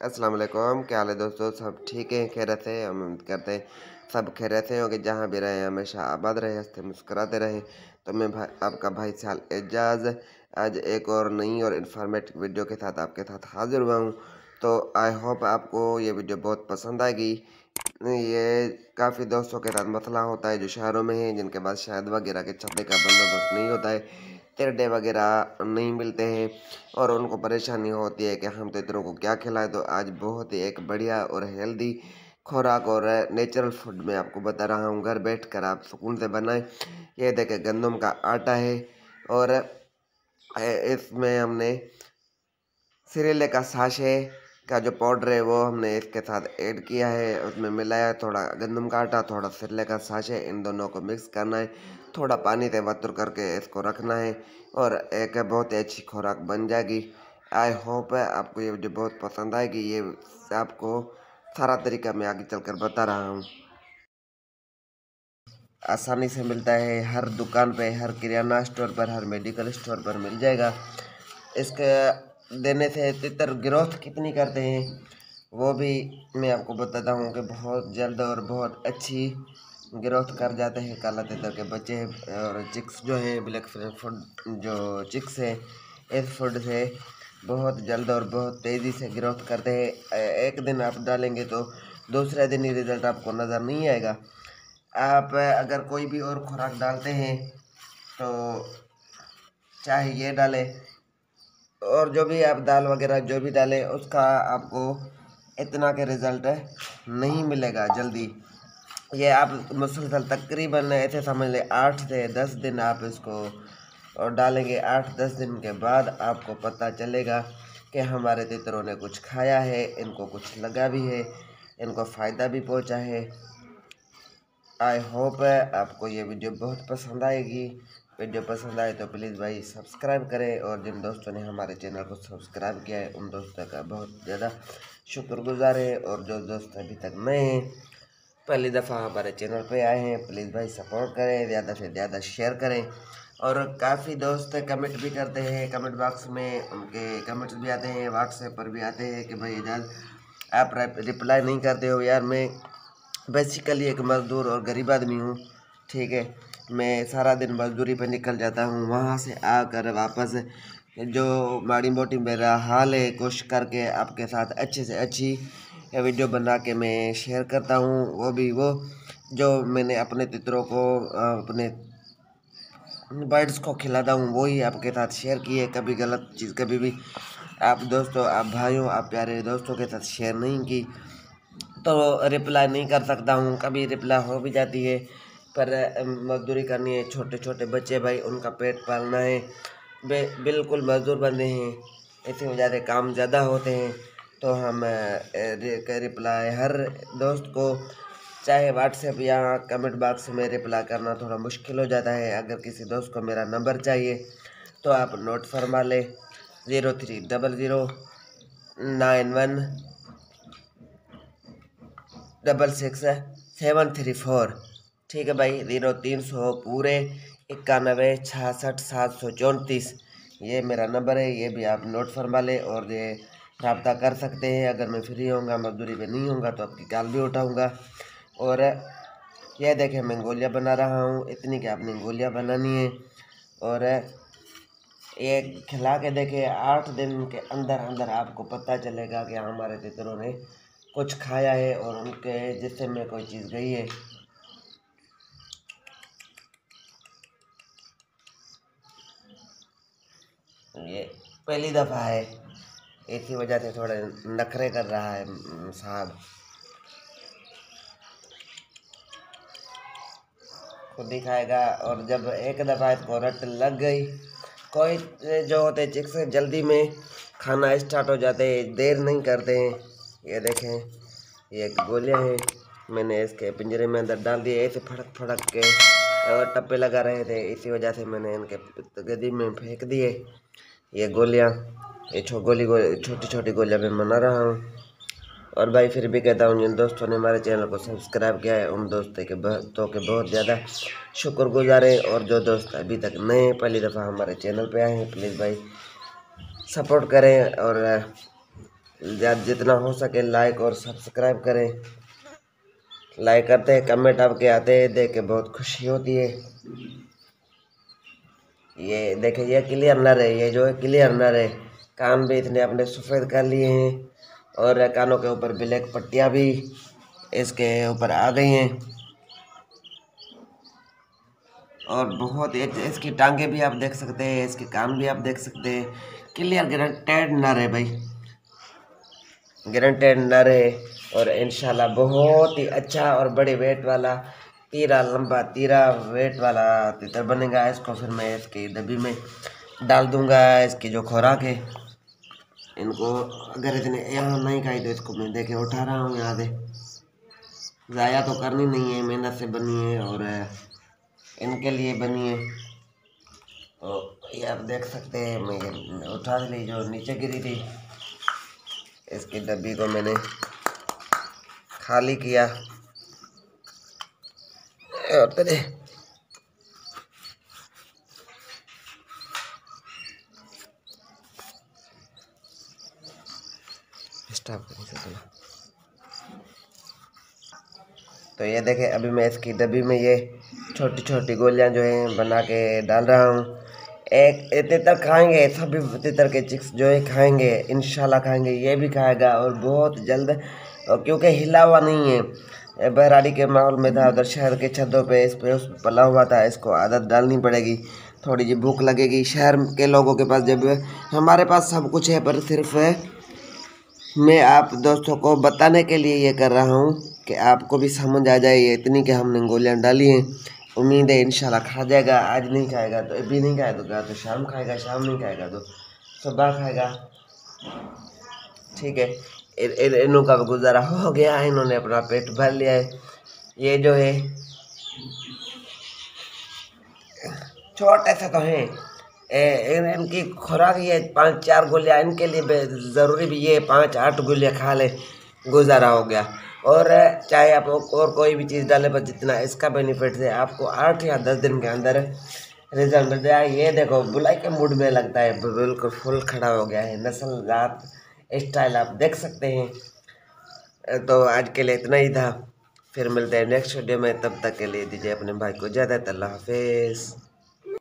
अस्सलाम वालेकुम, क्या हाल है दोस्तों? सब ठीक है, खैरियत से? हम उम्मीद करते हैं सब खैरियत से होंगे। जहाँ भी रहे हमेशा आबाद रहे, हंसते मुस्कुराते रहे। तो मैं आपका भाई साल एजाज आज एक और नई और इन्फॉर्मेटिव वीडियो के साथ आपके साथ हाजिर हुआ हूँ। तो आई होप आपको ये वीडियो बहुत पसंद आएगी। ये काफ़ी दोस्तों के साथ मसला होता है जो शहरों में हैं, जिनके पास शायद वगैरह के छत्ते का बंदोबस्त नहीं होता है, तिरडे वगैरह नहीं मिलते हैं और उनको परेशानी होती है कि हम तितरों को क्या खिलाएं। तो आज बहुत ही एक बढ़िया और हेल्दी खुराक और नेचुरल फूड मैं आपको बता रहा हूँ, घर बैठ कर आप सुकून से बनाएं। ये देखें, गंदम का आटा है और इसमें हमने सिरेले का साशे का जो पाउडर है वो हमने इसके साथ ऐड किया है। उसमें मिलाया थोड़ा गंदम का आटा, थोड़ा सिरेले का साशे, इन दोनों को मिक्स करना है। थोड़ा पानी से वतुर करके इसको रखना है और एक बहुत ही अच्छी खुराक बन जाएगी। आई होप आपको ये वीडियो बहुत पसंद आएगी। ये आपको सारा तरीका मैं आगे चलकर बता रहा हूँ। आसानी से मिलता है, हर दुकान पे, हर किराना स्टोर पर, हर मेडिकल स्टोर पर मिल जाएगा। इसके देने से तितर ग्रोथ कितनी करते हैं वो भी मैं आपको बताता हूँ कि बहुत जल्द और बहुत अच्छी ग्रोथ कर जाते हैं काला तितर के बच्चे। और चिक्स जो है, ब्लैक फूड जो चिक्स है, इस फूड से बहुत जल्द और बहुत तेज़ी से ग्रोथ करते हैं। एक दिन आप डालेंगे तो दूसरे दिन ही रिज़ल्ट आपको नज़र नहीं आएगा। आप अगर कोई भी और खुराक डालते हैं तो चाहे ये डालें और जो भी आप दाल वगैरह जो भी डालें, उसका आपको इतना के रिज़ल्ट नहीं मिलेगा जल्दी। ये आप मुसलसल तकरीबन ऐसे समझ लें 8 से 10 दिन आप इसको और डालेंगे। 8-10 दिन के बाद आपको पता चलेगा कि हमारे तितरों ने कुछ खाया है, इनको कुछ लगा भी है, इनको फ़ायदा भी पहुंचा है। आई होप आपको ये वीडियो बहुत पसंद आएगी। वीडियो पसंद आए तो प्लीज़ भाई सब्सक्राइब करें और जिन दोस्तों ने हमारे चैनल को सब्सक्राइब किया है उन दोस्तों का बहुत ज़्यादा शुक्रगुजार है। और जो दोस्त अभी तक नए हैं, पहली दफ़ा हमारे चैनल पे आए हैं, प्लीज़ भाई सपोर्ट करें, ज़्यादा से ज़्यादा शेयर करें। और काफ़ी दोस्त कमेंट भी करते हैं, कमेंट बॉक्स में उनके कमेंट्स भी आते हैं, व्हाट्सएप पर भी आते हैं कि भाई इजाज़ आप रिप्लाई नहीं करते हो। यार मैं बेसिकली एक मज़दूर और गरीब आदमी हूँ, ठीक है। मैं सारा दिन मजदूरी पे निकल जाता हूँ, वहाँ से आकर वापस जो माड़ी मोटी मेरा हाल है, कोशिश करके आपके साथ अच्छे से अच्छी वीडियो बना के मैं शेयर करता हूँ। वो भी वो जो मैंने अपने तितरों को अपने बर्ड्स को खिलाता हूँ वही आपके साथ शेयर की है। कभी गलत चीज़ कभी भी आप दोस्तों, आप भाइयों, आप प्यारे दोस्तों के साथ शेयर नहीं की तो रिप्लाई नहीं कर सकता हूँ। कभी रिप्लाई हो भी जाती है पर मजदूरी करनी है, छोटे छोटे बच्चे भाई, उनका पेट पालना है। बिल्कुल मजदूर बंदे हैं, इसी वजह से काम ज़्यादा होते हैं। तो हम रिप्लाई हर दोस्त को चाहे व्हाट्सएप या कमेंट बॉक्स में रिप्लाई करना थोड़ा मुश्किल हो जाता है। अगर किसी दोस्त को मेरा नंबर चाहिए तो आप नोट फरमा लें, 0300966734। ठीक है भाई, 0300 पूरे 91 66 734, ये मेरा नंबर है। ये भी आप नोट फरमा लें और ये रब्ता कर सकते हैं। अगर मैं फ्री होऊंगा, मजदूरी पे नहीं होऊंगा तो आपकी कॉल भी उठाऊंगा। और यह देखें, मैं गोलियाँ बना रहा हूँ, इतनी कि आपने गोलियाँ बनानी है। और ये खिला के देखे, 8 दिन के अंदर अंदर आपको पता चलेगा कि हमारे तितरों ने कुछ खाया है और उनके जिस्म में कोई चीज़ गई है। ये पहली दफ़ा है, इसी वजह से थोड़े नखरे कर रहा है साहब, खुद दिखाएगा। और जब एक दफ़ा इसको रट लग गई, कोई जो होते चिक्स जल्दी में खाना स्टार्ट हो जाते हैं, देर नहीं करते हैं। ये देखें, ये गोलियां हैं, मैंने इसके पिंजरे में अंदर डाल दिए। ऐसे फड़क फड़क के और टप्पे लगा रहे थे, इसी वजह से मैंने इनके गदी में फेंक दिए ये गोलियां। ये छोटी छोटी गोलियां मैं बना रहा हूँ। और भाई फिर भी कहता हूँ, जिन दोस्तों ने हमारे चैनल को सब्सक्राइब किया है उन दोस्तों के बहुत ज़्यादा शुक्रगुजार है। और जो दोस्त अभी तक नए पहली दफ़ा हमारे चैनल पे आए हैं, प्लीज़ भाई सपोर्ट करें और जितना हो सके लाइक और सब्सक्राइब करें। लाइक करते हैं, कमेंट आपके आते हैं, देख के बहुत खुशी होती है। ये देखे, ये क्लियर नर है, ये जो है क्लियर नर है। कान भी इतने अपने सफ़ेद कर लिए हैं और कानों के ऊपर ब्लैक पट्टियाँ भी इसके ऊपर आ गई हैं। और बहुत इसकी टांगे भी आप देख सकते हैं, इसके कान भी आप देख सकते हैं। क्लियर गारंटेड नर है भाई, गारंटेड नर है। और इंशाल्लाह बहुत ही अच्छा और बड़े वेट वाला तीरा, लंबा तीरा वेट वाला तितर बनेगा। इसको फिर मैं इसकी डब्बी में डाल दूंगा। इसकी जो खुराक है, इनको अगर इतने यहाँ नहीं खाई तो इसको मैं देखे उठा रहा हूँ यहाँ से। ज़ाया तो करनी नहीं है, मेहनत से बनी है और इनके लिए बनी है। तो ये आप देख सकते हैं, मैं उठा ली जो नीचे गिरी थी। इसकी डब्बी को मैंने खाली किया और तेरे स्टॉप कर सकते। तो ये देखें, अभी मैं इसकी डब्बी में ये छोटी छोटी गोलियां जो हैं बना के डाल रहा हूँ। एक तितर खाएंगे, सभी तितर के चिक्स जो है खाएंगे, इंशाल्लाह खाएंगे। ये भी खाएगा और बहुत जल्द, और क्योंकि हिला हुआ नहीं है, बहराड़ी के माहौल में था, उधर शहर के छतों पे इस पे उस पला हुआ था। इसको आदत डालनी पड़ेगी, थोड़ी जी भूख लगेगी। शहर के लोगों के पास जब, हमारे पास सब कुछ है, पर सिर्फ मैं आप दोस्तों को बताने के लिए ये कर रहा हूँ कि आपको भी समझ आ जाए। ये इतनी कि हमने गोलियाँ डाली हैं, उम्मीद है इंशाल्लाह खा जाएगा। आज नहीं खाएगा तो अभी नहीं खाएगा तो शाम खाएगा, शाम नहीं खाएगा तो सुबह खाएगा, ठीक है। इनों का गुजारा हो गया, इन्होंने अपना पेट भर लिया है। ये जो है छोटे से तो हैं, इनकी खुराक ये 5-4 गोलियाँ इनके लिए ज़रूरी भी, ये 5-8 गोलियाँ खा ले, गुजारा हो गया। और चाहे आप और कोई भी चीज़ डाले, पर जितना इसका बेनिफिट है आपको 8 या 10 दिन के अंदर रिजल्ट मिल जाए। ये देखो बुलाई के मूड में लगता है, बिल्कुल फुल खड़ा हो गया है। नस्ल जात स्टाइल आप देख सकते हैं। तो आज के लिए इतना ही था, फिर मिलते हैं नेक्स्ट वीडियो में। तब तक के लिए दीजिए अपने भाई को इजाज़त। अल्लाह हाफिज़।